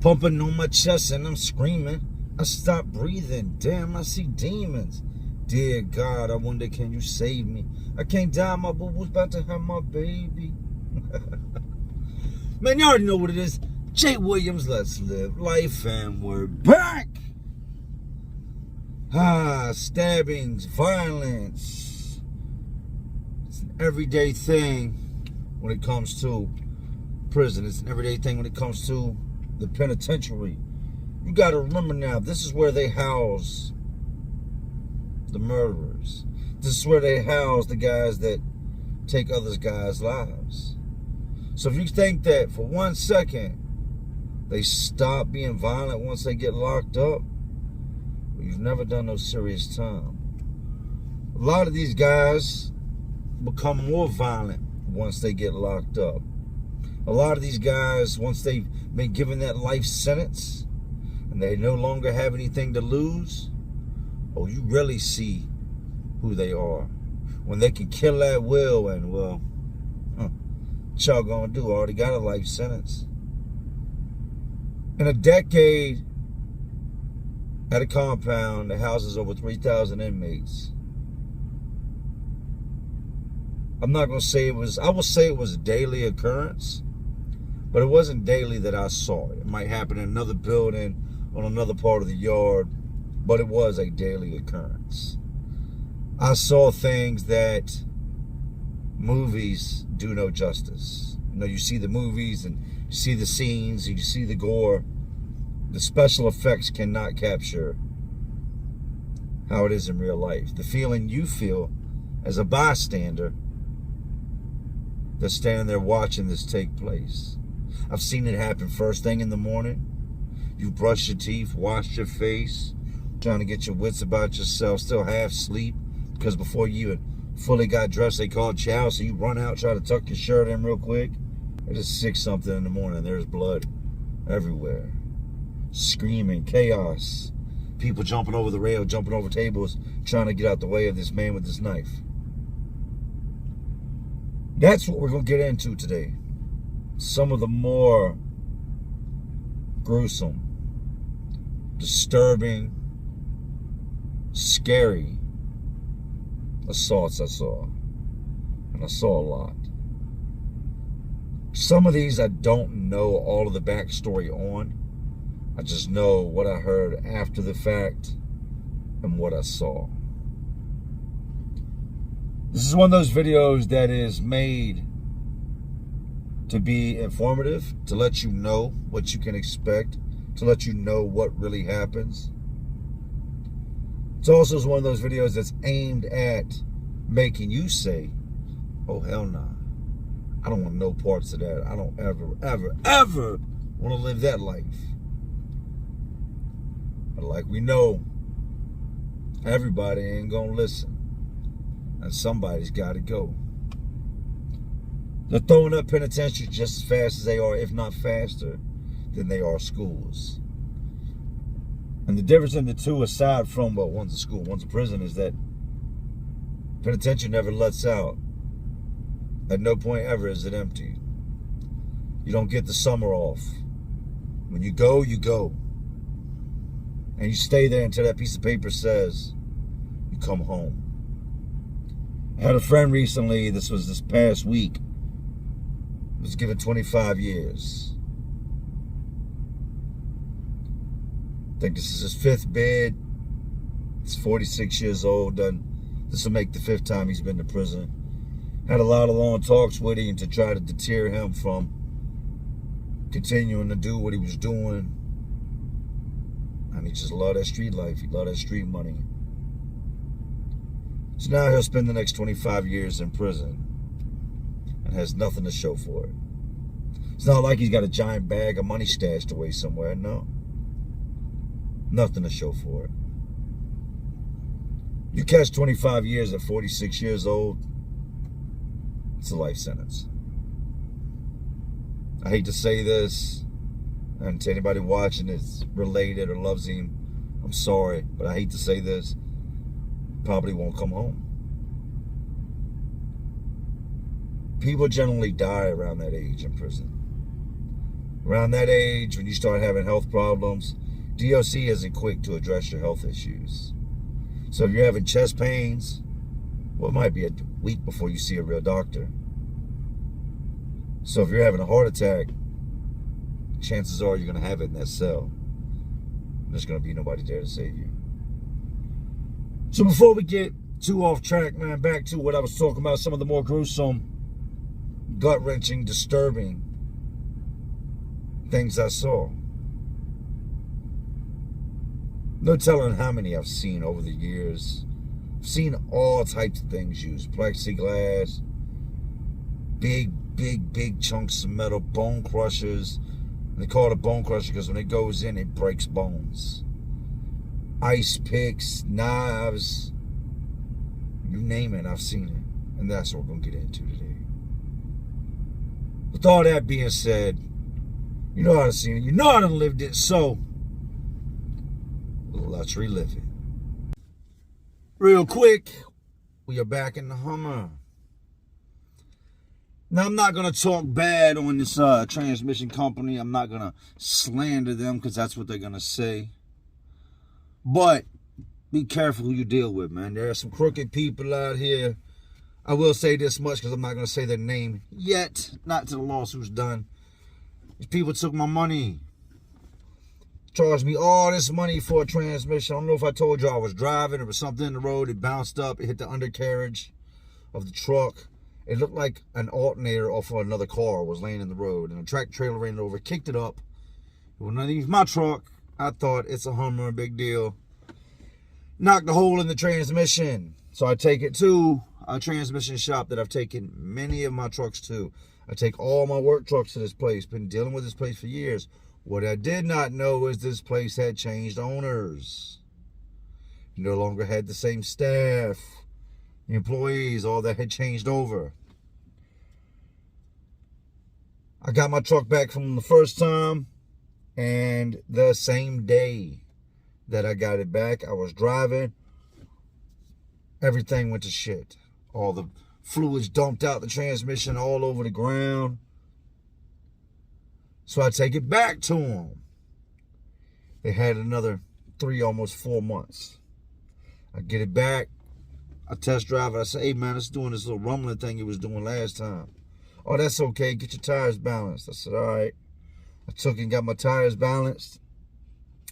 Pumping on my chest and I'm screaming. I stop breathing. Damn, I see demons. Dear God, I wonder, can you save me? I can't die. My boo-boo's about to have my baby. Man, you already know what it is. Jay Williams, let's live life, and we're back. Stabbings, violence. It's an everyday thing when it comes to prison. It's an everyday thing when it comes to the penitentiary. You got to remember now, this is where they house the murderers. This is where they house the guys that take other guys' lives. So if you think that for 1 second they stop being violent once they get locked up, well, you've never done no serious time. A lot of these guys become more violent once they get locked up. A lot of these guys, once they've been given that life sentence and they no longer have anything to lose, oh, you really see who they are. When they can kill at will and, well, what y'all gonna do? Already got a life sentence. In a decade, at a compound that houses over 3,000 inmates, I'm not gonna say it was, I will say it was a daily occurrence, but it wasn't daily that I saw it. It might happen in another building, on another part of the yard, but it was a daily occurrence. I saw things that movies do no justice. You know, you see the movies and you see the scenes and you see the gore. The special effects cannot capture how it is in real life. The feeling you feel as a bystander that's standing there watching this take place. I've seen it happen first thing in the morning. You brush your teeth, wash your face, trying to get your wits about yourself, still half asleep, because before you had fully got dressed, they called chow, so you run out, try to tuck your shirt in real quick. It is 6 something in the morning, there's blood everywhere. Screaming, chaos. People jumping over the rail, jumping over tables, trying to get out the way of this man with this knife. That's what we're going to get into today. Some of the more gruesome, disturbing, scary assaults I saw. And I saw a lot. Some of these I don't know all of the backstory on. I just know what I heard after the fact and what I saw. This is one of those videos that is made to be informative, to let you know what you can expect, to let you know what really happens. It's also one of those videos that's aimed at making you say, oh, hell no. I don't want no parts of that. I don't ever want to live that life. But like we know, everybody ain't gonna listen. And somebody's gotta go. They're throwing up penitentiaries just as fast as they are, if not faster, than they are schools. And the difference in the two, aside from, well, one's a school, one's a prison, is that penitentiary never lets out. At no point ever is it empty. You don't get the summer off. When you go, you go. And you stay there until that piece of paper says you come home. I had a friend recently, this was this past week, was given 25 years. I think this is his 5th bid. He's 46 years old. This will make the 5th time he's been to prison. Had a lot of long talks with him to try to deter him from continuing to do what he was doing. And he just loved that street life. He loved that street money. So now he'll spend the next 25 years in prison and has nothing to show for it. It's not like he's got a giant bag of money stashed away somewhere, no. Nothing to show for it. You catch 25 years at 46 years old, it's a life sentence. I hate to say this, and to anybody watching that's related or loves him, I'm sorry, but I hate to say this, probably won't come home. People generally die around that age in prison. Around that age, when you start having health problems, DOC isn't quick to address your health issues. So if you're having chest pains, well, it might be a week before you see a real doctor. So if you're having a heart attack, chances are you're going to have it in that cell. There's going to be nobody there to save you. So before we get too off track, man, back to what I was talking about, some of the more gruesome, gut-wrenching, disturbing things I saw. No telling how many I've seen over the years. I've seen all types of things used. Plexiglass, big chunks of metal, bone crushers. And they call it a bone crusher because when it goes in, it breaks bones. Ice picks, knives, you name it, I've seen it. And that's what we're going to get into today. With all that being said, you know how to see it. You know how to lived it. So, let's relive it. Real quick, we are back in the Hummer. Now, I'm not going to talk bad on this transmission company. I'm not going to slander them because that's what they're going to say. But be careful who you deal with, man. There are some crooked people out here. I will say this much because I'm not going to say their name yet. Not till the lawsuit's done. These people took my money. Charged me all this money for a transmission. I don't know if I told you I was driving. There was something in the road. It bounced up. It hit the undercarriage of the truck. It looked like an alternator off of another car was laying in the road. And a track trailer ran it over, kicked it up. It was not even my truck. I thought it's a Hummer, big deal. Knocked a hole in the transmission. So I take it to a transmission shop that I've taken many of my trucks to. I take all my work trucks to this place. Been dealing with this place for years. What I did not know is this place had changed owners. No longer had the same staff, employees, all that had changed over. I got my truck back from the first time, and the same day that I got it back, I was driving. Everything went to shit. All the fluids dumped out the transmission all over the ground. So I take it back to them. They had another 3, almost 4 months. I get it back. I test drive it. I say, hey, man, it's doing this little rumbling thing it was doing last time. Oh, that's okay. Get your tires balanced. I said, all right. I took and got my tires balanced.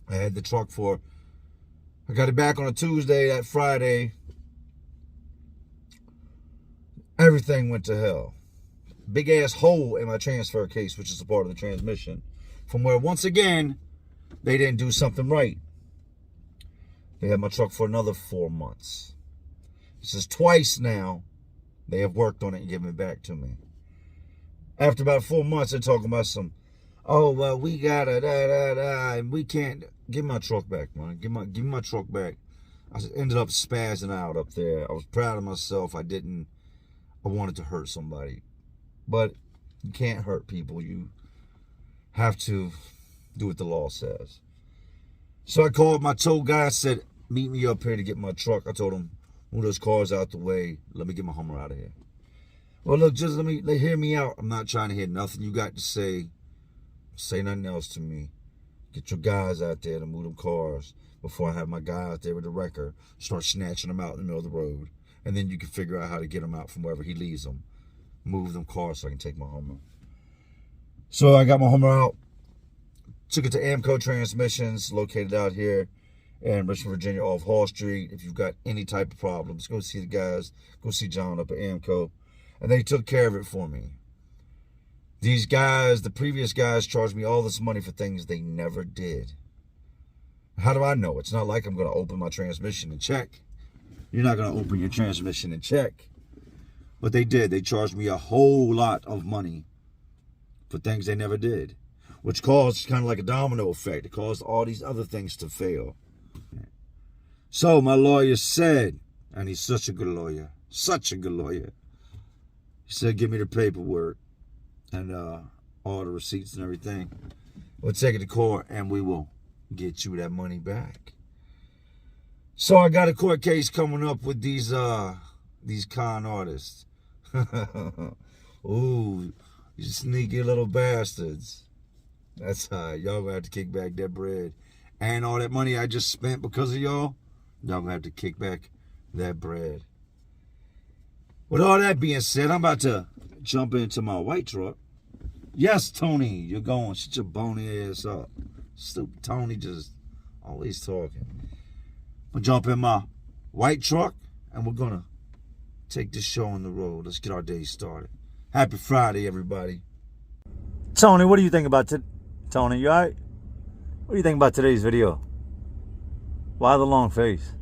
I had the truck I got it back on a Tuesday. That Friday, everything went to hell. Big ass hole in my transfer case, which is a part of the transmission, from where once again they didn't do something right. They had my truck for another 4 months. This is twice now they have worked on it and given it back to me. After about 4 months, they're talking about some, oh well, we gotta and we can't. Give my truck back, man. Give me my truck back. I ended up spazzing out up there. I was proud of myself. I wanted to hurt somebody. But you can't hurt people. You have to do what the law says. So I called my tow guy. I said, meet me up here to get my truck. I told him, move those cars out the way. Let me get my Hummer out of here. Well, look, just hear me out. I'm not trying to hear nothing you got to say. Say nothing else to me. Get your guys out there to move them cars before I have my guy out there with the wrecker start snatching them out in the middle of the road. And then you can figure out how to get them out from wherever he leaves them. Move them cars so I can take my Hummer. So I got my Hummer out. Took it to Amco Transmissions, located out here in Richmond, Virginia, off Hall Street. If you've got any type of problems, go see the guys. Go see John up at Amco. And they took care of it for me. These guys, the previous guys, charged me all this money for things they never did. How do I know? It's not like I'm going to open my transmission and check. You're not going to open your transmission and check. But they did. They charged me a whole lot of money for things they never did, which caused kind of like a domino effect. It caused all these other things to fail. So my lawyer said, and he's such a good lawyer, he said, give me the paperwork and all the receipts and everything. We'll take it to court and we will get you that money back. So I got a court case coming up with these con artists. Ooh, you sneaky little bastards. That's y'all gonna have to kick back that bread. And all that money I just spent because of y'all gonna have to kick back that bread. With all that being said, I'm about to jump into my white truck. Yes, Tony, you're going. Shut your bony ass up. Stupid Tony just always talking. I'm gonna jump in my white truck and we're gonna take this show on the road. Let's get our day started. Happy Friday, everybody. Tony, what do you think about Tony, you alright? What do you think about today's video? Why the long face?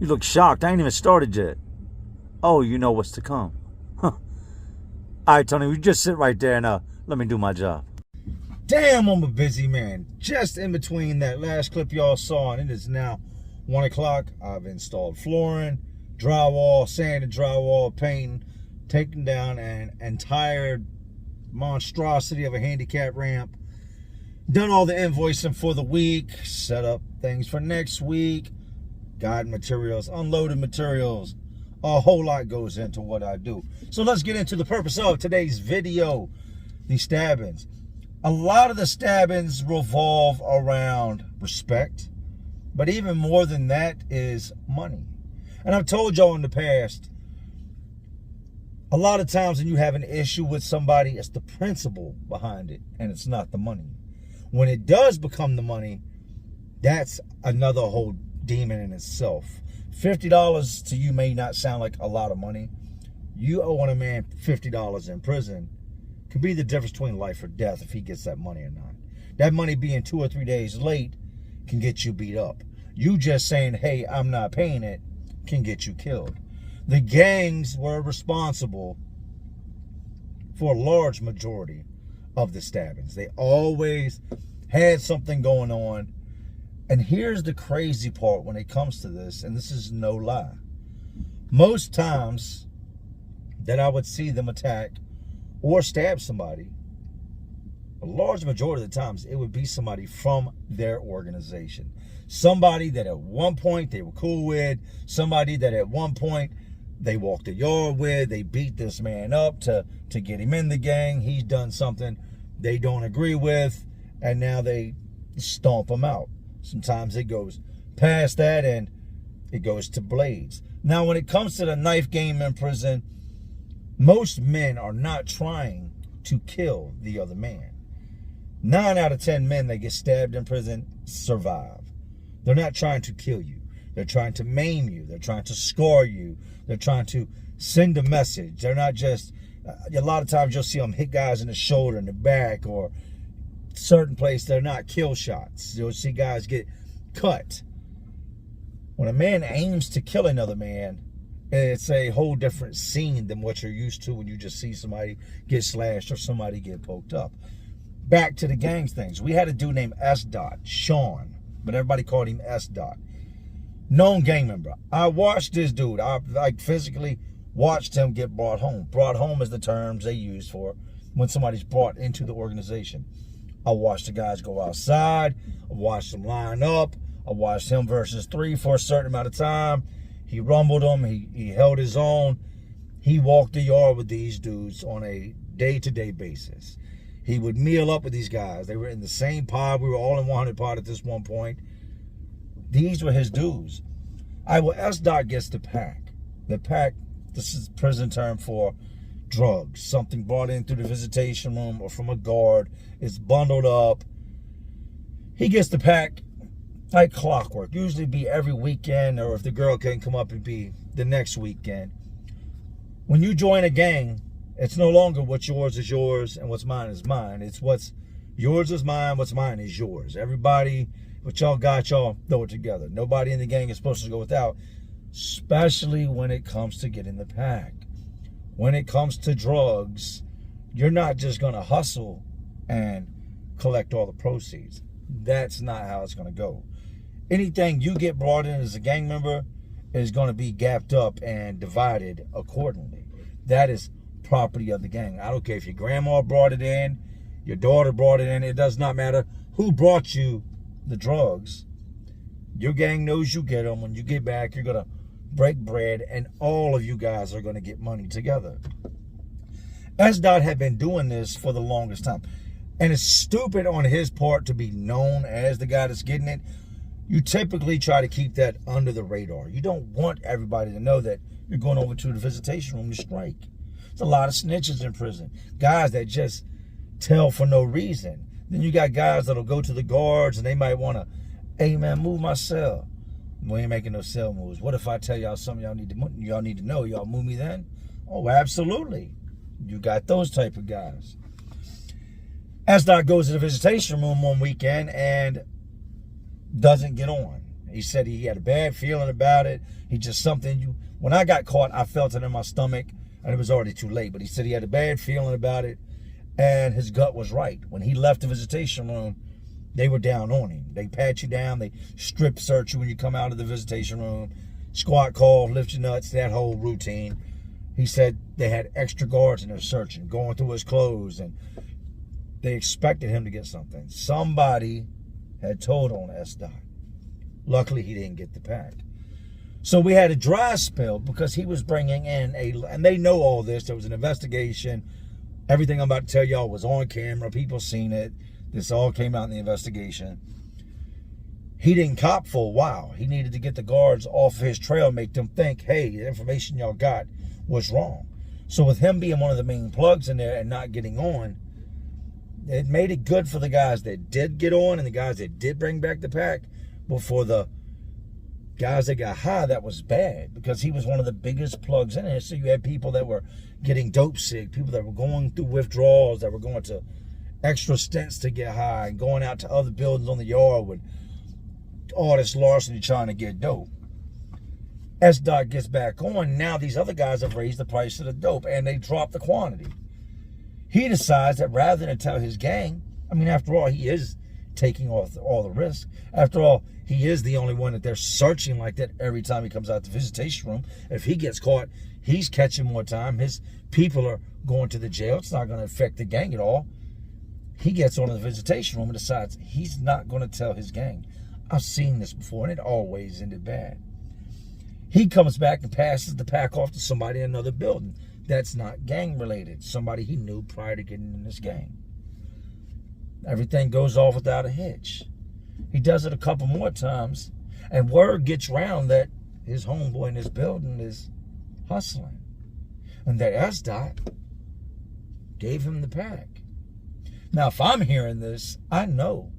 You look shocked. I ain't even started yet. Oh, you know what's to come. Huh. Alright, Tony, we just sit right there and let me do my job. Damn, I'm a busy man. Just in between that last clip y'all saw, and it is now 1 o'clock. I've installed flooring, drywall, sanded drywall, painting, taking down an entire monstrosity of a handicap ramp, done all the invoicing for the week, set up things for next week, guide materials, unloaded materials. A whole lot goes into what I do. So let's get into the purpose of today's video, the stabbings. A lot of the stabbings revolve around respect, but even more than that is money. And I've told y'all in the past, a lot of times when you have an issue with somebody, it's the principle behind it, and it's not the money. When it does become the money, that's another whole demon in itself. $50 to you may not sound like a lot of money. You owe a man $50 in prison could be the difference between life or death if he gets that money or not. That money being 2 or 3 days late can get you beat up. You just saying, hey, I'm not paying it, can get you killed. The gangs were responsible for a large majority of the stabbings. They always had something going on. And here's the crazy part when it comes to this, and this is no lie. Most times that I would see them attack or stab somebody, a large majority of the times it would be somebody from their organization. Somebody that at one point they were cool with, somebody that at one point they walked the yard with, they beat this man up to get him in the gang. He's done something they don't agree with, and now they stomp him out. Sometimes it goes past that and it goes to blades. Now, when it comes to the knife game in prison, most men are not trying to kill the other man. 9 out of 10 men that get stabbed in prison survive. They're not trying to kill you. They're trying to maim you. They're trying to scar you. They're trying to send a message. They're not just, a lot of times you'll see them hit guys in the shoulder, in the back, or certain place. They're not kill shots. You'll see guys get cut. When a man aims to kill another man, it's a whole different scene than what you're used to when you just see somebody get slashed or somebody get poked up. Back to the gangs things. We had a dude named S.Dot, Sean, but everybody called him S.Dot. Known gang member. I watched this dude. I physically watched him get brought home. Brought home is the terms they use for when somebody's brought into the organization. I watched the guys go outside. I watched them line up. I watched him versus 3 for a certain amount of time. He rumbled them. He held his own. He walked the yard with these dudes on a day-to-day basis. He would meal up with these guys. They were in the same pod. We were all in 100 pod at this one point. These were his dudes. S.Dot gets the pack. The pack, this is prison term for drugs. Something brought in through the visitation room or from a guard. It's bundled up. He gets the pack like clockwork. Usually be every weekend, or if the girl can't come up, it'd be the next weekend. When you join a gang, it's no longer what's yours is yours and what's mine is mine. It's what's yours is mine, what's mine is yours. Everybody, what y'all got, y'all throw it together. Nobody in the gang is supposed to go without, especially when it comes to getting the pack. When it comes to drugs, you're not just going to hustle and collect all the proceeds. That's not how it's going to go. Anything you get brought in as a gang member is going to be gapped up and divided accordingly. That is property of the gang. I don't care if your grandma brought it in, your daughter brought it in. It does not matter who brought you the drugs. Your gang knows you get them. When you get back, you're going to break bread, and all of you guys are going to get money together. S.Dot had been doing this for the longest time. and it's stupid on his part to be known as the guy that's getting it. You typically try to keep that under the radar. You don't want everybody to know that you're going over to the visitation room to strike. There's a lot of snitches in prison. Guys that just tell for no reason. Then you got guys that'll go to the guards and they might want to, hey man, move my cell. We ain't making no cell moves. What if I tell y'all something y'all need to know? Y'all move me then? Oh, absolutely. You got those type of guys. S.Dot goes to the visitation room one weekend and doesn't get on. He said he had a bad feeling about it. When I got caught, I felt it in my stomach and it was already too late. But he said he had a bad feeling about it and his gut was right. When he left the visitation room, they were down on him. They pat you down. They strip search you when you come out of the visitation room. Squat call, lift your nuts, that whole routine. He said they had extra guards in there searching, going through his clothes, and they expected him to get something. Somebody had told on S.Dot. Luckily, he didn't get the pack. So we had a dry spell because he was bringing in and they know all this. There was an investigation. Everything I'm about to tell y'all was on camera. People seen it. This all came out in the investigation. He didn't cop for a while. He needed to get the guards off of his trail, make them think, hey, the information y'all got was wrong. So with him being one of the main plugs in there and not getting on, it made it good for the guys that did get on and the guys that did bring back the pack. But for the guys that got high, that was bad because he was one of the biggest plugs in there. So you had people that were getting dope sick, people that were going through withdrawals, that were going to extra stints to get high and going out to other buildings on the yard with all this larceny trying to get dope. S.Dot gets back on. Now these other guys have raised the price of the dope and they dropped the quantity. He decides that rather than tell his gang, I mean, after all, he is taking all the risk. After all, he is the only one that they're searching like that every time he comes out the visitation room. If he gets caught, he's catching more time. His people are going to the jail. It's not going to affect the gang at all. He gets on the visitation room and decides he's not going to tell his gang. I've seen this before, and it always ended bad. He comes back and passes the pack off to somebody in another building that's not gang-related, somebody he knew prior to getting in this gang. Everything goes off without a hitch. He does it a couple more times, and word gets round that his homeboy in this building is hustling, and that S.Dot gave him the pack. Now, if I'm hearing this, I know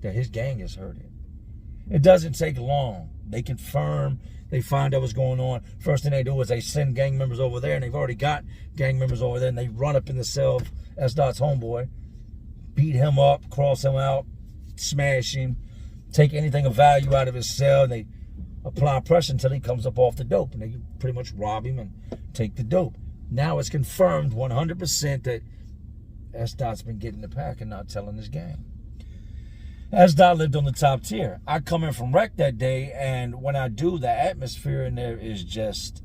that his gang is hurting. It doesn't take long. They confirm, they find out what's going on. First thing they do is they send gang members over there, and they've already got gang members over there, and they run up in the cell of S.Dot's homeboy, beat him up, cross him out, smash him, take anything of value out of his cell, and they apply pressure until he comes up off the dope, and they pretty much rob him and take the dope. Now it's confirmed 100% that S.Dot's been getting the pack and not telling his gang. S.Dot lived on the top tier. I come in from rec that day, and when I do, the atmosphere in there is just,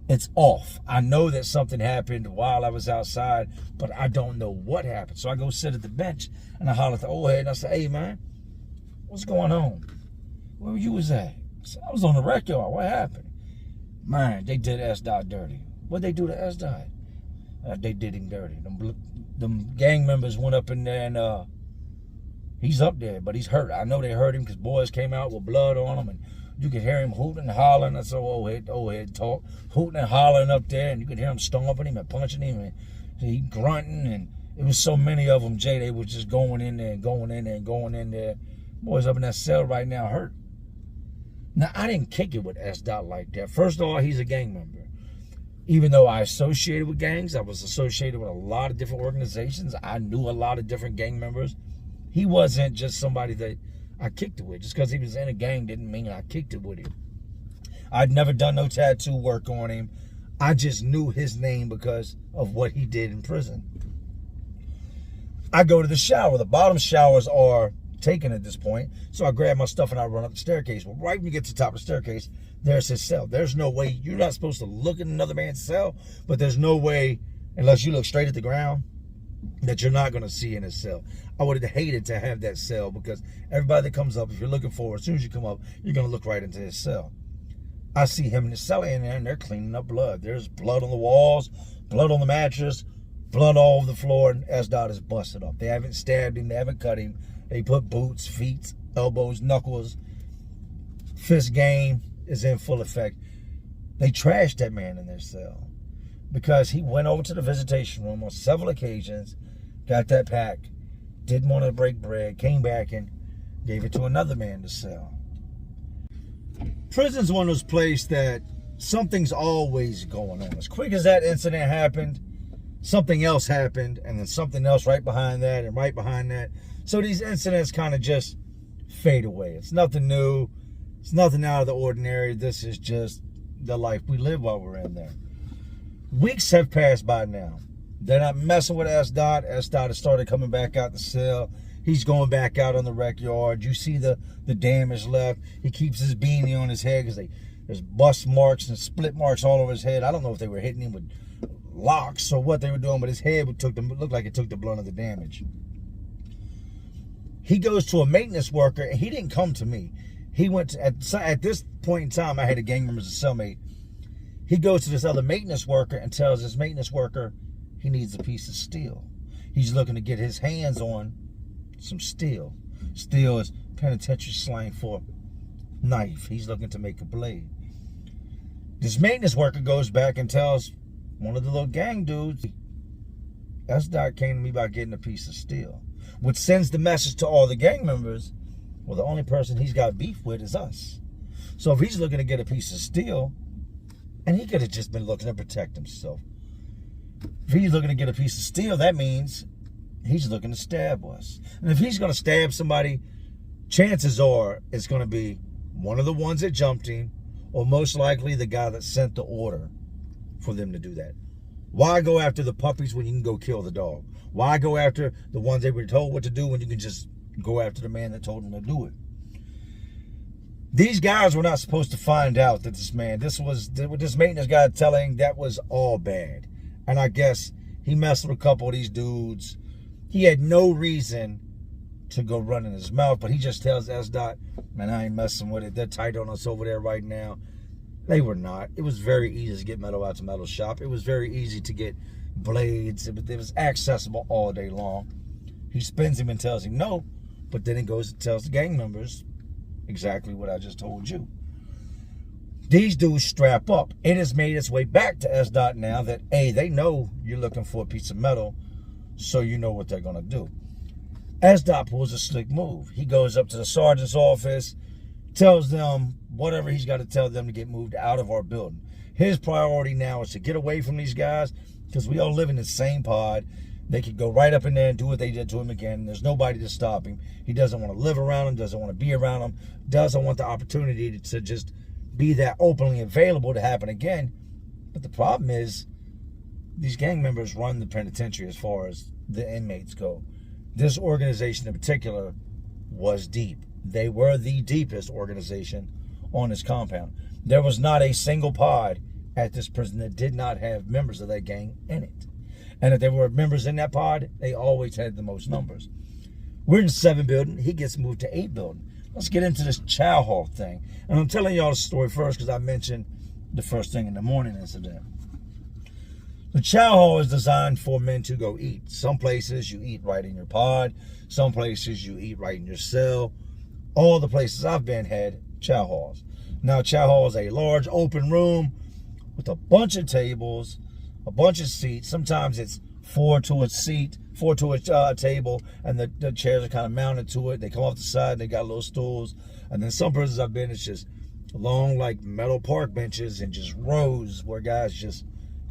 it's off. I know that something happened while I was outside, but I don't know what happened. So I go sit at the bench, and I holler at the old head, and I say, hey, man, what's going on? Where you was at? I was on the rec yard. What happened? Man, they did S.Dot dirty. What'd they do to S.Dot? They did him dirty. Them gang members went up in there, and he's up there, but he's hurt. I know they hurt him because boys came out with blood on him, and you could hear him hooting and hollering. That's so old head talk. Hooting and hollering up there, and you could hear him stomping him and punching him, and he grunting, and it was so many of them, Jay, they was just going in there and going in there and going in there. Boys up in that cell right now hurt. Now, I didn't kick it with S.Dot like that. First of all, he's a gang member. Even though I associated with gangs, I was associated with a lot of different organizations. I knew a lot of different gang members. He wasn't just somebody that I kicked it with. Just because he was in a gang didn't mean I kicked it with him. I'd never done no tattoo work on him. I just knew his name because of what he did in prison. I go to the shower. The bottom showers are taken at this point. So I grab my stuff and I run up the staircase. Well, right when you get to the top of the staircase, there's his cell. There's no way, you're not supposed to look at another man's cell, but there's no way, unless you look straight at the ground, that you're not going to see in his cell. I would have hated to have that cell because everybody that comes up, if you're looking for, as soon as you come up, you're going to look right into his cell. I see him in the cell in there, and they're cleaning up blood. There's blood on the walls, blood on the mattress, blood all over the floor, and S.Dot is busted up. They haven't stabbed him. They haven't cut him. They put boots, feet, elbows, knuckles. Fist game is in full effect. They trashed that man in their cell because he went over to the visitation room on several occasions, got that pack, didn't want to break bread, came back and gave it to another man to sell. Prison's one of those places that something's always going on. As quick as that incident happened, something else happened, and then something else right behind that and right behind that. So these incidents kind of just fade away. It's nothing new. It's nothing out of the ordinary. This is just the life we live while we're in there. Weeks have passed by now. They're not messing with S.Dot. S.Dot has started coming back out the cell. He's going back out on the rec yard. You see the damage left. He keeps his beanie on his head because there's bust marks and split marks all over his head. I don't know if they were hitting him with locks or what they were doing, but his head looked like it took the brunt of the damage. He goes to a maintenance worker, and he didn't come to me. He went to, at this point in time, I had a gang member as a cellmate. He goes to this other maintenance worker and tells this maintenance worker he needs a piece of steel. He's looking to get his hands on some steel. Steel is penitentiary slang for knife. He's looking to make a blade. This maintenance worker goes back and tells one of the little gang dudes, S.Dot came to me about getting a piece of steel, which sends the message to all the gang members, well, the only person he's got beef with is us. So if he's looking to get a piece of steel, and he could have just been looking to protect himself. If he's looking to get a piece of steel, that means he's looking to stab us. And if he's going to stab somebody, chances are it's going to be one of the ones that jumped him, or most likely the guy that sent the order for them to do that. Why go after the puppies when you can go kill the dog? Why go after the ones they were told what to do when you can just go after the man that told them to do it? These guys were not supposed to find out that this maintenance guy telling that was all bad. And I guess he messed with a couple of these dudes. He had no reason to go running his mouth, but he just tells S.Dot, man, I ain't messing with it. They're tight on us over there right now. They were not. It was very easy to get metal out to metal shop. It was very easy to get blades. It was accessible all day long. He spins him and tells him no, but then he goes and tells the gang members exactly what I just told you. These dudes strap up. It has made its way back to S.Dot now that, A, they know you're looking for a piece of metal, so you know what they're going to do. S.Dot pulls a slick move. He goes up to the sergeant's office, tells them whatever he's got to tell them to get moved out of our building. His priority now is to get away from these guys because we all live in the same pod. They could go right up in there and do what they did to him again. There's nobody to stop him. He doesn't want to live around them, doesn't want to be around them, doesn't want the opportunity to just be that openly available to happen again. But the problem is these gang members run the penitentiary as far as the inmates go. This organization in particular was deep. They were the deepest organization on this compound. There was not a single pod at this prison that did not have members of that gang in it. And if there were members in that pod, they always had the most numbers. We're in 7 building. He gets moved to 8 building. Let's get into this Chowhall thing. And I'm telling y'all the story first because I mentioned the first thing in the morning incident. The Chowhall is designed for men to go eat. Some places you eat right in your pod. Some places you eat right in your cell. All the places I've been had Chowhalls. Now, Chowhall is a large open room with a bunch of tables, a bunch of seats. Sometimes it's 4 to a seat, 4 to a table, and the chairs are kind of mounted to it. They come off the side, they got little stools. And then some prisons I've been, it's just long, like metal park benches and just rows where guys just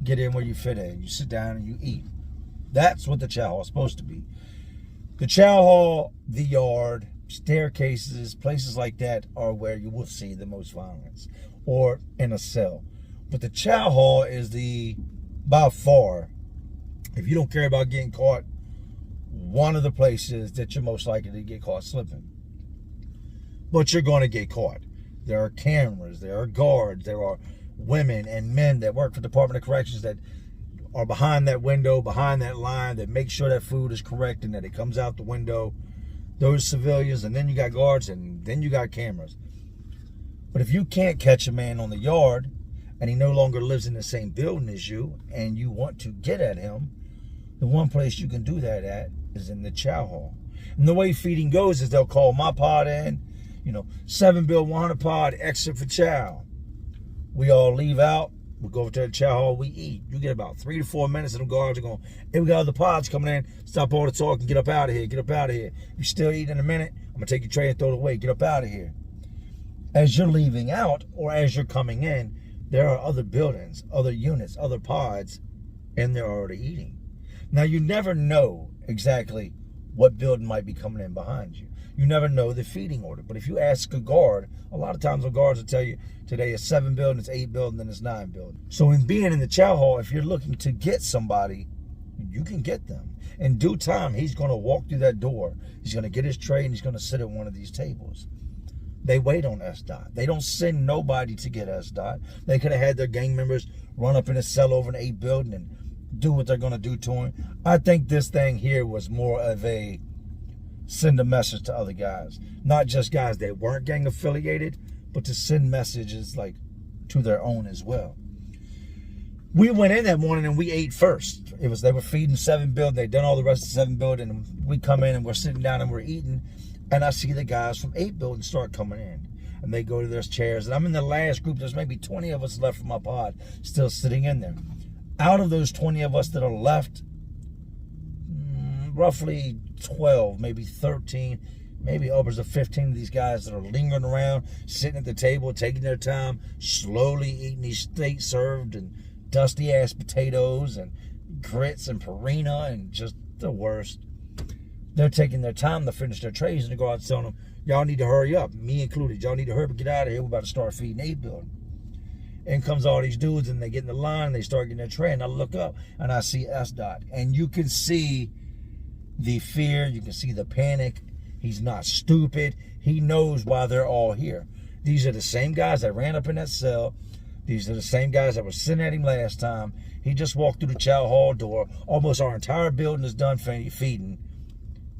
get in where you fit in. You sit down and you eat. That's what the Chowhall is supposed to be. The Chowhall, the yard, staircases, places like that are where you will see the most violence, or in a cell. But the Chowhall is by far, if you don't care about getting caught, one of the places that you're most likely to get caught slipping. But you're going to get caught. There are cameras, there are guards, there are women and men that work for the Department of Corrections that are behind that window, behind that line, that make sure that food is correct and that it comes out the window. Those civilians, and then you got guards, and then you got cameras. But if you can't catch a man on the yard and he no longer lives in the same building as you and you want to get at him, The one place you can do that at is in the chow hall. And the way feeding goes is they'll call my pod in, 7 bill 100 pod, exit for chow. We all leave out. We go over to the chow hall, we eat. You get about 3 to 4 minutes and the guards are going, hey, we got other pods coming in. Stop all the talk and get up out of here. Get up out of here. If you're still eating in a minute, I'm going to take your tray and throw it away. Get up out of here. As you're leaving out or as you're coming in, there are other buildings, other units, other pods, and they're already eating. Now, you never know exactly what building might be coming in behind you. You never know the feeding order. But if you ask a guard, a lot of times the guards will tell you, today it's 7 building, it's 8 building, then it's 9 building. So in being in the chow hall, if you're looking to get somebody, you can get them. In due time, he's going to walk through that door. He's going to get his tray and he's going to sit at one of these tables. They wait on S.Dot. They don't send nobody to get S.Dot. They could have had their gang members run up in a cell over an 8 building and do what they're going to do to him. I think this thing here was more of a send a message to other guys. Not just guys that weren't gang affiliated, but to send messages like to their own as well. We went in that morning and we ate first. They were feeding 7 building. They'd done all the rest of 7 building. And we come in and we're sitting down and we're eating. And I see the guys from 8 building start coming in. And they go to their chairs. And I'm in the last group. There's maybe 20 of us left from my pod still sitting in there. Out of those 20 of us that are left, roughly 12, maybe 13, maybe upwards of 15 of these guys that are lingering around, sitting at the table, taking their time, slowly eating these state-served and dusty-ass potatoes and grits and farina and just the worst. They're taking their time to finish their trays, and the guards telling them, y'all need to hurry up, me included. Y'all need to hurry up and get out of here. We're about to start feeding 8 building. In comes all these dudes, and they get in the line, and they start getting their tray, and I look up, and I see S.Dot. And you can see the fear, you can see the panic. He's not stupid. He knows why they're all here. These are the same guys that ran up in that cell. These are the same guys that were sitting at him last time. He just walked through the chow hall door. Almost our entire building is done feeding.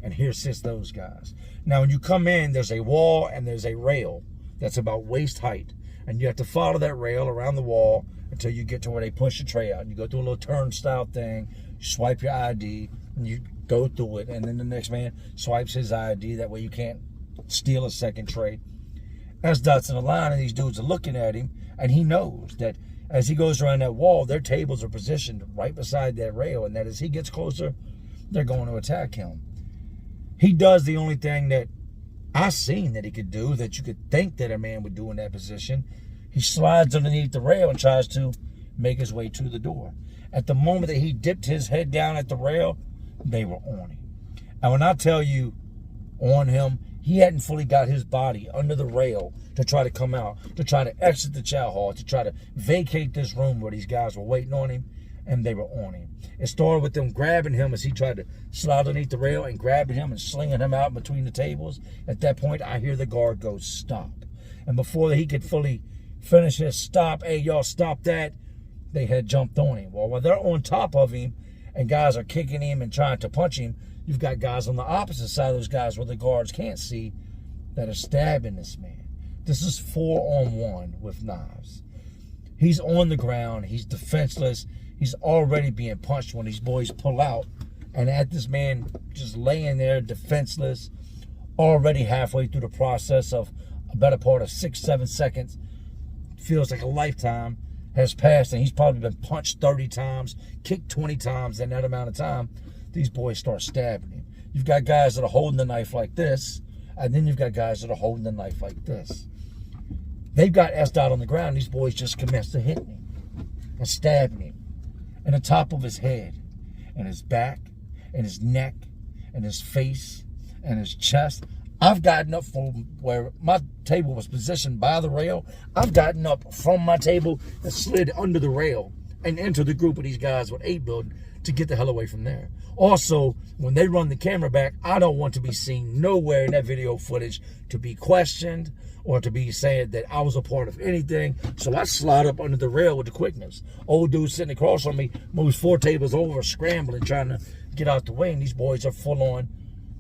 And here sits those guys. Now, when you come in, there's a wall and there's a rail that's about waist height. And you have to follow that rail around the wall until you get to where they push the tray out. And you go through a little turnstile thing, you swipe your ID, and you go through it. And then the next man swipes his ID. That way you can't steal a second tray. S.Dot's in the line, and these dudes are looking at him. And he knows that as he goes around that wall, their tables are positioned right beside that rail. And that as he gets closer, they're going to attack him. He does the only thing that I seen that he could do, that you could think that a man would do in that position. He slides underneath the rail and tries to make his way to the door. At the moment that he dipped his head down at the rail, they were on him. And when I tell you on him, he hadn't fully got his body under the rail to try to come out, to try to exit the chow hall, to try to vacate this room where these guys were waiting on him, and they were on him. It started with them grabbing him as he tried to slide underneath the rail and grabbing him and slinging him out between the tables. At that point, I hear the guard go, stop. And before he could fully finish his stop, hey, y'all stop that, they had jumped on him. Well, while they're on top of him and guys are kicking him and trying to punch him, you've got guys on the opposite side of those guys where the guards can't see that are stabbing this man. This is 4-on-1 with knives. He's on the ground. He's defenseless. He's already being punched when these boys pull out. And at this man just laying there defenseless, already halfway through the process of a better part of 6-7 seconds, feels like a lifetime has passed, and he's probably been punched 30 times, kicked 20 times in that amount of time. These boys start stabbing him. You've got guys that are holding the knife like this, and then you've got guys that are holding the knife like this. They've got S.Dot on the ground. These boys just commence to hit him and stabbing him in the top of his head, and his back, and his neck, and his face, and his chest. I've gotten up from where my table was positioned by the rail. I've gotten up from my table and slid under the rail and entered the group of these guys with 8 building to get the hell away from there. Also, when they run the camera back, I don't want to be seen nowhere in that video footage to be questioned or to be saying that I was a part of anything. So I slide up under the rail with the quickness. Old dude sitting across from me moves 4 tables over, scrambling, trying to get out the way. And these boys are full on.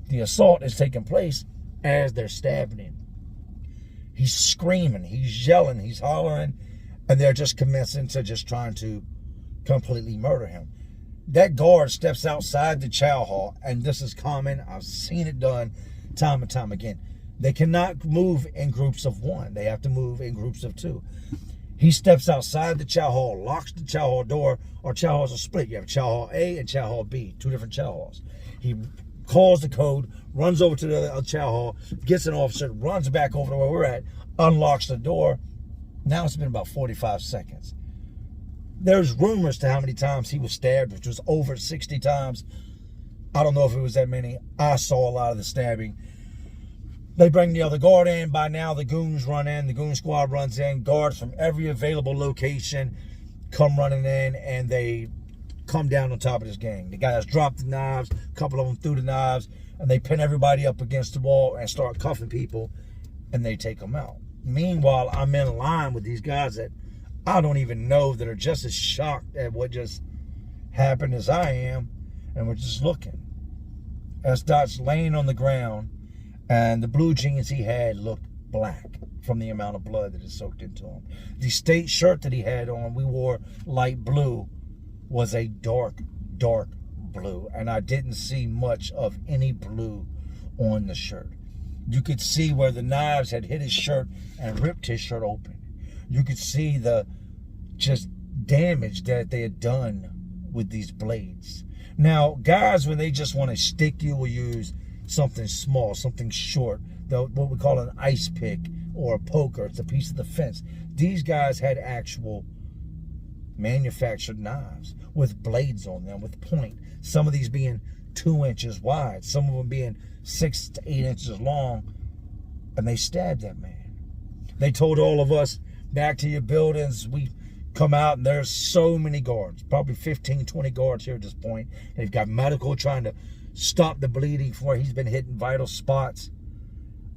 The assault is taking place as they're stabbing him. He's screaming, he's yelling, he's hollering, and they're just commencing to just trying to completely murder him. That guard steps outside the chow hall, and this is common. I've seen it done time and time again. They cannot move in groups of one. They have to move in groups of two. He steps outside the chow hall, locks the chow hall door. Our chow halls are split. You have chow hall A and chow hall B, two different chow halls. He calls the code, runs over to the chow hall, gets an officer, runs back over to where we're at, unlocks the door. Now it's been about 45 seconds. There's rumors to how many times he was stabbed, which was over 60 times. I don't know if it was that many. I saw a lot of the stabbing. They bring the other guard in. By now, the goons run in. The goon squad runs in. Guards from every available location come running in, and they come down on top of this gang. The guys drop the knives. A couple of them threw the knives, and they pin everybody up against the wall and start cuffing people, and they take them out. Meanwhile, I'm in line with these guys that I don't even know, that are just as shocked at what just happened as I am, and we're just looking. S.Dot's laying on the ground, and the blue jeans he had looked black from the amount of blood that is soaked into him. The state shirt that he had on, we wore light blue, was a dark, dark blue, and I didn't see much of any blue on the shirt. You could see where the knives had hit his shirt and ripped his shirt open. You could see the just damage that they had done with these blades. Now, guys, when they just want to stick you, will use something small, something short, what we call an ice pick or a poker. It's a piece of the fence. These guys had actual manufactured knives with blades on them, with point. Some of these being 2 inches wide, some of them being 6 to 8 inches long, and they stabbed that man. They told all of us, back to your buildings. We come out, and there's so many guards, probably 15, 20 guards here at this point. They've got medical trying to stop the bleeding from where he's been hitting vital spots.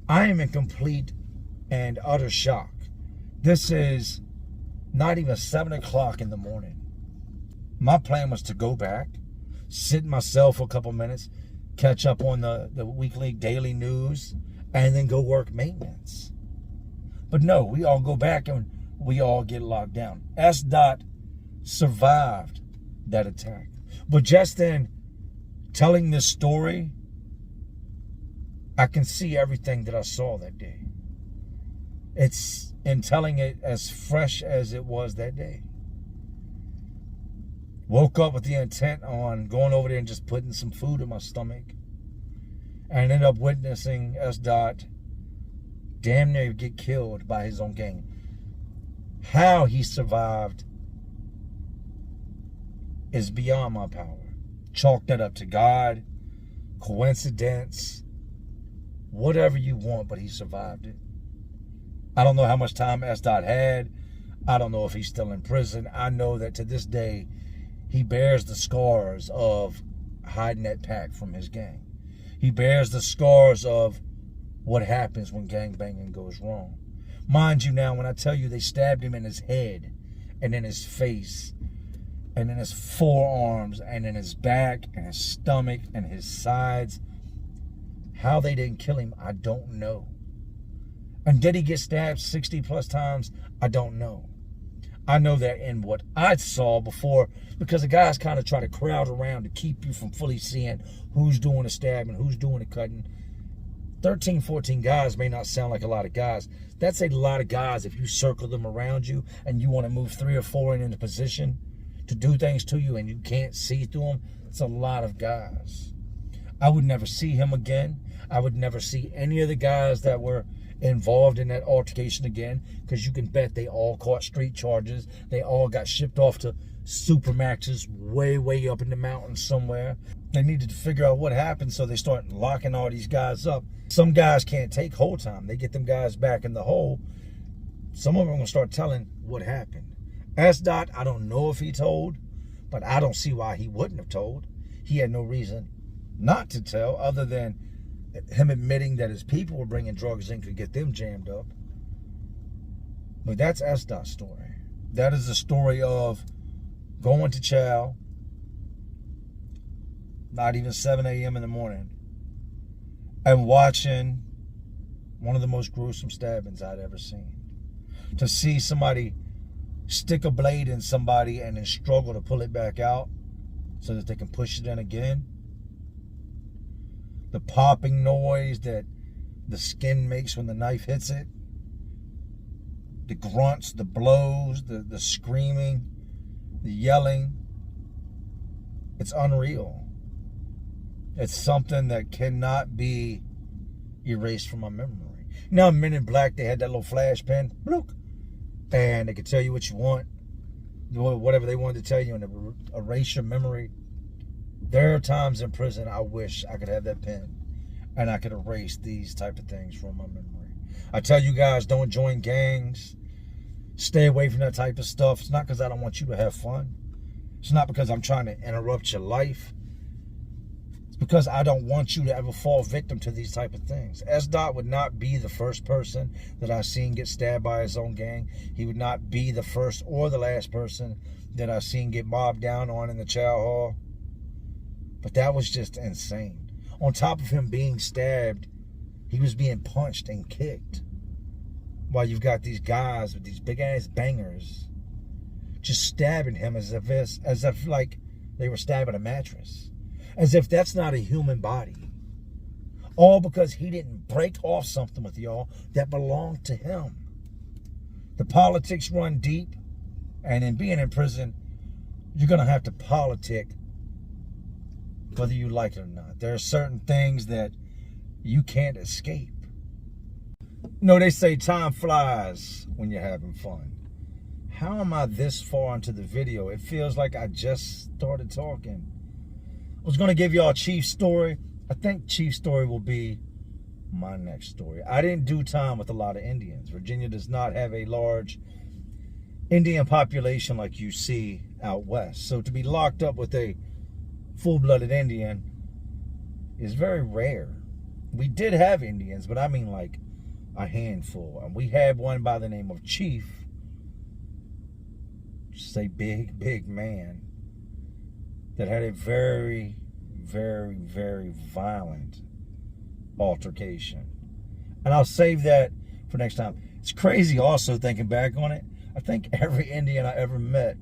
I am in complete and utter shock. This is not even 7 o'clock in the morning. My plan was to go back, sit in my cell for a couple minutes, catch up on the weekly, daily news, and then go work maintenance. But no, we all go back and we all get locked down. S.Dot survived that attack. But just in telling this story, I can see everything that I saw that day. It's in telling it as fresh as it was that day. Woke up with the intent on going over there and just putting some food in my stomach, and ended up witnessing S.Dot damn near get killed by his own gang. How he survived is beyond my power. Chalk that up to God, coincidence, whatever you want, but he survived it. I don't know how much time S.Dot had. I don't know if he's still in prison. I know that to this day, he bears the scars of hiding that pack from his gang. He bears the scars of what happens when gangbanging goes wrong. Mind you now, when I tell you they stabbed him in his head and in his face and in his forearms and in his back and his stomach and his sides, how they didn't kill him, I don't know. And did he get stabbed 60 plus times? I don't know. I know that in what I saw before, because the guys kind of try to crowd around to keep you from fully seeing who's doing the stabbing, who's doing the cutting. 13, 14 guys may not sound like a lot of guys. That's a lot of guys if you circle them around you and you want to move 3 or 4 into position to do things to you and you can't see through them. It's a lot of guys. I would never see him again. I would never see any of the guys that were involved in that altercation again, because you can bet they all caught street charges. They all got shipped off to supermaxes way, way up in the mountains somewhere. They needed to figure out what happened, so they start locking all these guys up. Some guys can't take whole time. They get them guys back in the hole. Some of them are going to start telling what happened. S.Dot, I don't know if he told, but I don't see why he wouldn't have told. He had no reason not to tell, other than him admitting that his people were bringing drugs in, could get them jammed up. But that's S.Dot's story. That is the story of going to chow, not even 7 a.m. in the morning, and watching one of the most gruesome stabbings I'd ever seen. To see somebody stick a blade in somebody and then struggle to pull it back out, so that they can push it in again. The popping noise that the skin makes when the knife hits it. The grunts, the blows, the screaming, the yelling. It's unreal. It's something that cannot be erased from my memory. Now, Men in Black, they had that little flash pen, bloop, and they could tell you what you want, whatever they wanted to tell you, and erase your memory. There are times in prison I wish I could have that pen and I could erase these type of things from my memory. I tell you guys, don't join gangs. Stay away from that type of stuff. It's not because I don't want you to have fun. It's not because I'm trying to interrupt your life. It's because I don't want you to ever fall victim to these type of things. S.Dot would not be the first person that I've seen get stabbed by his own gang. He would not be the first or the last person that I've seen get mobbed down on in the Chowhall. But that was just insane. On top of him being stabbed, he was being punched and kicked. While you've got these guys with these big ass bangers just stabbing him as if like they were stabbing a mattress. As if that's not a human body. All because he didn't break off something with y'all that belonged to him. The politics run deep, and in being in prison, you're gonna have to politic whether you like it or not. There are certain things that you can't escape. No, they say time flies when you're having fun. How am I this far into the video? It feels like I just started talking. I was going to give y'all Chief's story. I think Chief's story will be my next story. I didn't do time with a lot of Indians. Virginia does not have a large Indian population like you see out west. So to be locked up with a full-blooded Indian is very rare. We did have Indians, but I mean like a handful. And we had one by the name of Chief. Just a big man that had a very, very, very violent altercation. And I'll save that for next time. It's crazy also thinking back on it. I think every Indian I ever met,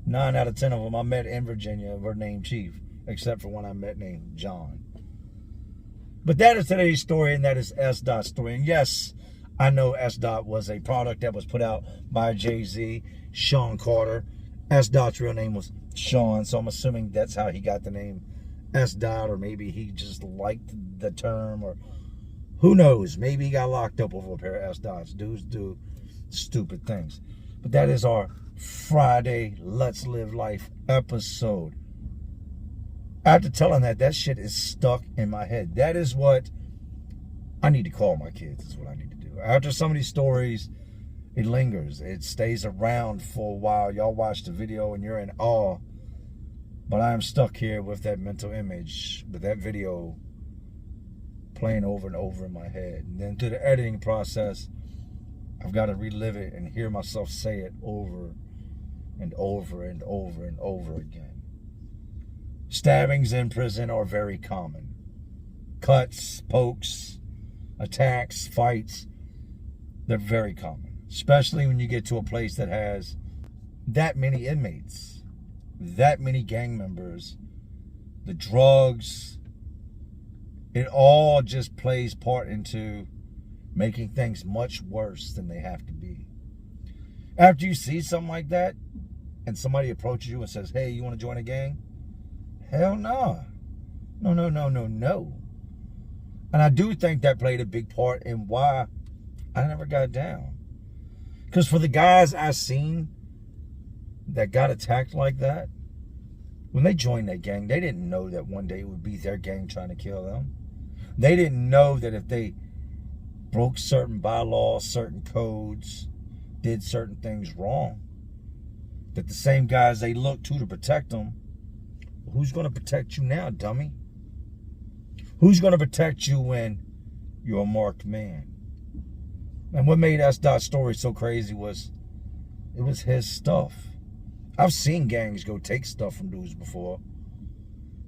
9 out of 10 of them I met in Virginia were named Chief, except for one I met named John. But that is today's story, and that is S.Dot's story. And yes, I know S.Dot was a product that was put out by Jay-Z, Sean Carter. S.Dot's real name was Sean, so I'm assuming that's how he got the name S.Dot, or maybe he just liked the term, or who knows? Maybe he got locked up over a pair of S.Dots. Dudes do stupid things. But that is our Friday Let's Live Life episode. After telling that shit is stuck in my head. That is what I need to call my kids, is what I need to do. After some of these stories, it lingers. It stays around for a while. Y'all watch the video and you're in awe. But I am stuck here with that mental image, with that video playing over and over in my head. And then through the editing process, I've got to relive it and hear myself say it over and over and over and over again. Stabbings in prison are very common. Cuts, pokes, attacks, fights, they're very common. Especially when you get to a place that has that many inmates, that many gang members, the drugs, it all just plays part into making things much worse than they have to be. After you see something like that, and somebody approaches you and says, hey, you want to join a gang? Hell no. No. And I do think that played a big part in why I never got down. Because for the guys I seen that got attacked like that, when they joined that gang, they didn't know that one day it would be their gang trying to kill them. They didn't know that if they broke certain bylaws, certain codes, did certain things wrong, that the same guys they looked to protect them, who's going to protect you now, dummy? Who's going to protect you when you're a marked man? And what made S.Dot's story so crazy was it was his stuff. I've seen gangs go take stuff from dudes before.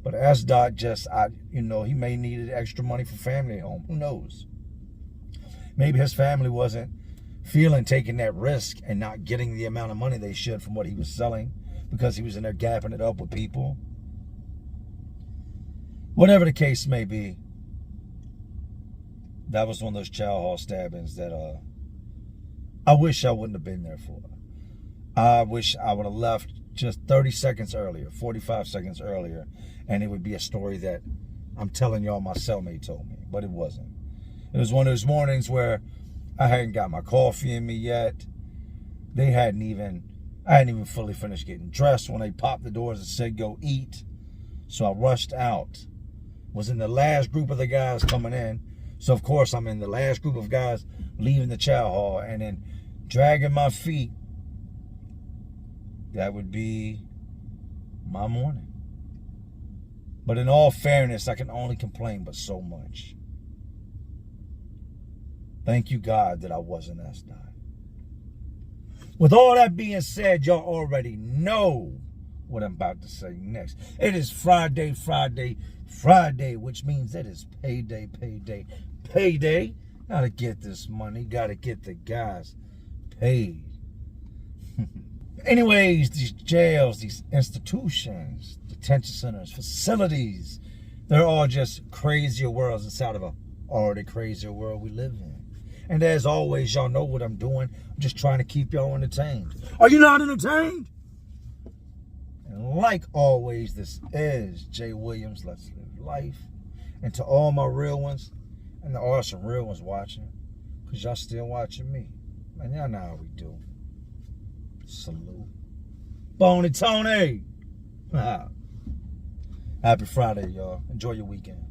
But S.Dot just, he may needed extra money for family at home. Who knows? Maybe his family wasn't feeling taking that risk and not getting the amount of money they should from what he was selling because he was in there gapping it up with people. Whatever the case may be, that was one of those Chowhall stabbings that I wish I wouldn't have been there for. I wish I would have left just 30 seconds earlier, 45 seconds earlier, and it would be a story that I'm telling y'all my cellmate told me, but it wasn't. It was one of those mornings where I hadn't got my coffee in me yet. I hadn't even fully finished getting dressed when they popped the doors and said, go eat. So I rushed out. Was in the last group of the guys coming in. So of course I'm in the last group of guys leaving the chow hall and then dragging my feet. That would be my morning. But in all fairness, I can only complain but so much. Thank you, God, that I wasn't S.Dot. With all that being said, y'all already know what I'm about to say next. It is Friday, which means it is payday. Gotta get this money. Gotta get the guys paid. Anyways, these jails, these institutions, detention centers, facilities, they're all just crazier worlds inside of a already crazier world we live in. And as always, y'all know what I'm doing. I'm just trying to keep y'all entertained. Are you not entertained? And like always, this is Jay Williams, Let's Live Life. And to all my real ones, and there are some real ones watching, because y'all still watching me. Man, y'all know how we do. Salute. Boney Tony. Happy Friday, y'all. Enjoy your weekend.